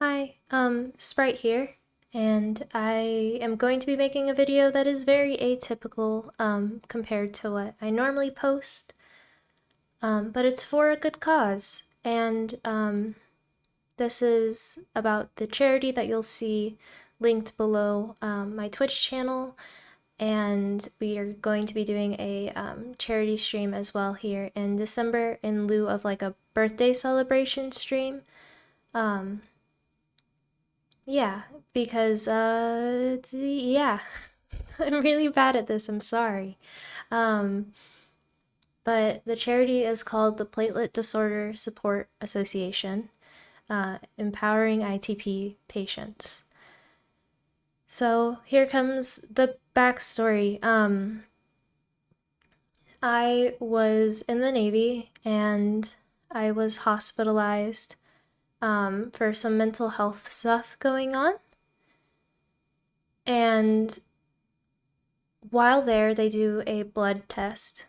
Hi, Sprite here, and I am going to be making a video that is very atypical, compared to what I normally post, but it's for a good cause, and, this is about the charity that you'll see linked below, my Twitch channel, and we are going to be doing a, charity stream as well here in December in lieu of like a birthday celebration stream. Um, Yeah, because yeah, I'm really bad at this. I'm sorry. Um, but the charity is called the Platelet Disorder Support Association, empowering ITP patients. So here comes the backstory. I was in the Navy and I was hospitalized for some mental health stuff going on. And while there, they do a blood test.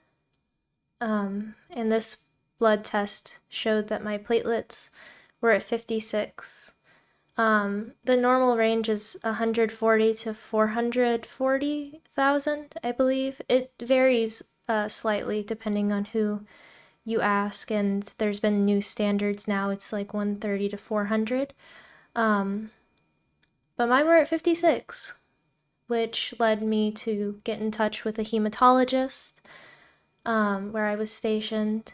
And this blood test showed that my platelets were at 56. The normal range is 140 to 440,000, I believe. It varies slightly depending on who you ask, and there's been new standards now. It's like 130 to 400. Um, but mine were at 56, which led me to get in touch with a hematologist where I was stationed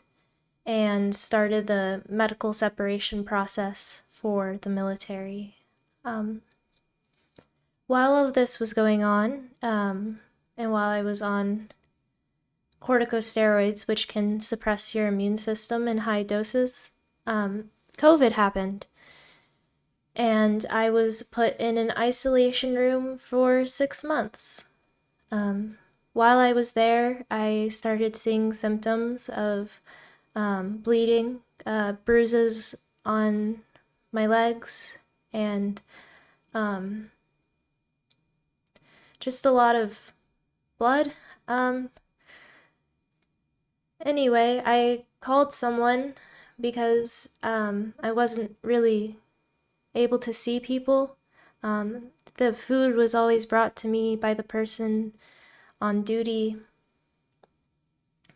and started the medical separation process for the military. Um, while all of this was going on, and while I was on corticosteroids, which can suppress your immune system in high doses, COVID happened. And I was put in an isolation room for 6 months. While I was there, I started seeing symptoms of bleeding, bruises on my legs, and um, just a lot of blood. Anyway, I called someone because I wasn't really able to see people. The food was always brought to me by the person on duty,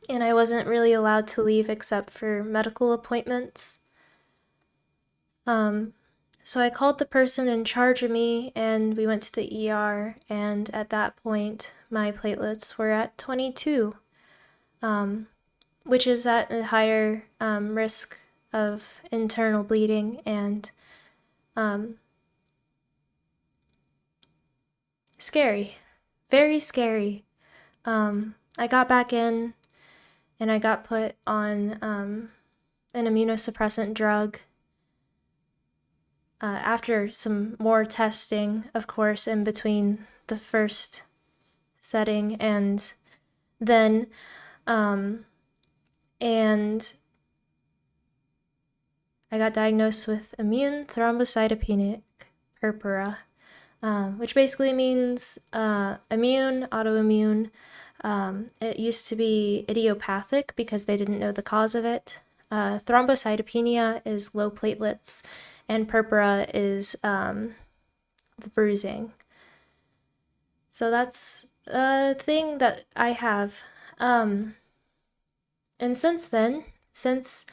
and I wasn't really allowed to leave except for medical appointments. Um, so I called the person in charge of me and we went to the ER, and at that point, my platelets were at 22, um, which is at a higher risk of internal bleeding and um, scary. Very scary. I got back in and I got put on an immunosuppressant drug after some more testing, of course, in between the first setting and then, and I got diagnosed with immune thrombocytopenic purpura, which basically means immune, autoimmune. It used to be idiopathic because they didn't know the cause of it. Thrombocytopenia is low platelets, and purpura is the bruising. So that's a thing that I have. And since then, since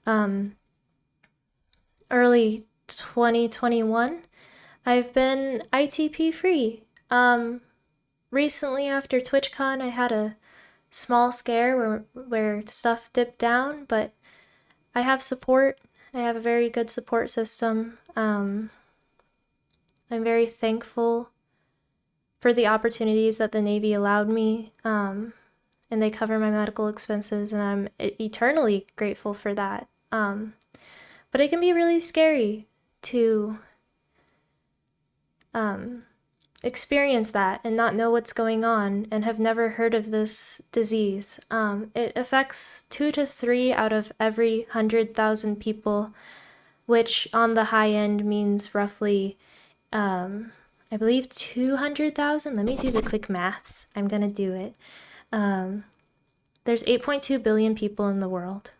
um, early 2021, I've been ITP free. Recently, after TwitchCon, I had a small scare where stuff dipped down, but I have support. I have a very good support system. I'm very thankful for the opportunities that the Navy allowed me, and they cover my medical expenses, and I'm eternally grateful for that. But it can be really scary to experience that and not know what's going on and have never heard of this disease. It affects 2 to 3 out of every 100,000 people, which on the high end means roughly, I believe 200,000. Let me do the quick maths. I'm gonna do it. There's 8.2 billion people in the world.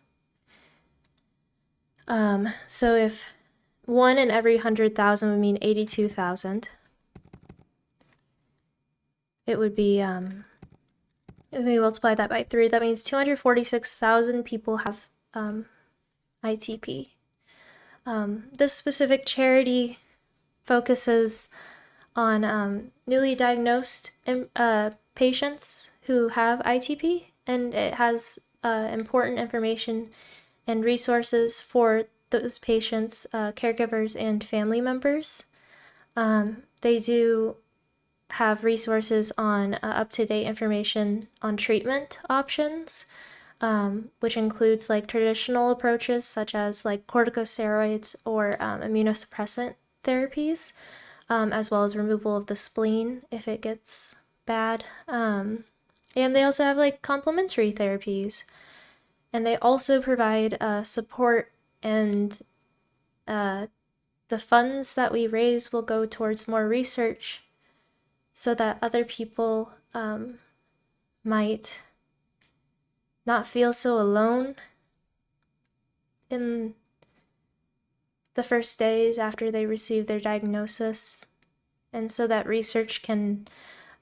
So if 1 in every 100,000 would mean 82,000. It would be, if we multiply that by 3, that means 246,000 people have ITP. This specific charity focuses on newly diagnosed patients who have ITP, and it has important information and resources for those patients, caregivers, and family members. They do have resources on up-to-date information on treatment options, which includes like traditional approaches such as like corticosteroids or immunosuppressant therapies, as well as removal of the spleen if it gets bad. And they also have like complementary therapies. And they also provide support, and the funds that we raise will go towards more research so that other people might not feel so alone in the first days after they receive their diagnosis, and so that research can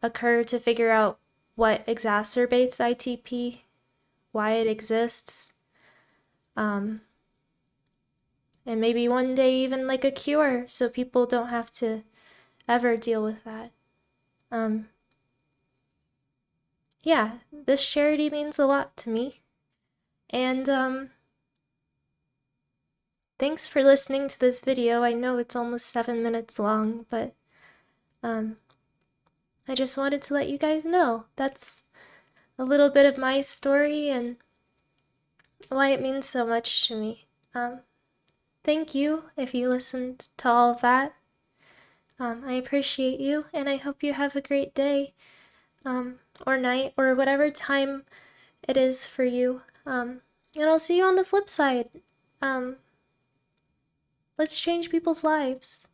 occur to figure out what exacerbates ITP, why it exists, and maybe one day even like a cure so people don't have to ever deal with that. Yeah, this charity means a lot to me. And thanks for listening to this video. I know it's almost 7 minutes long, but I just wanted to let you guys know that's a little bit of my story and why it means so much to me. Thank you if you listened to all of that. I appreciate you, and I hope you have a great day, or night, or whatever time it is for you. And I'll see you on the flip side. Let's change people's lives.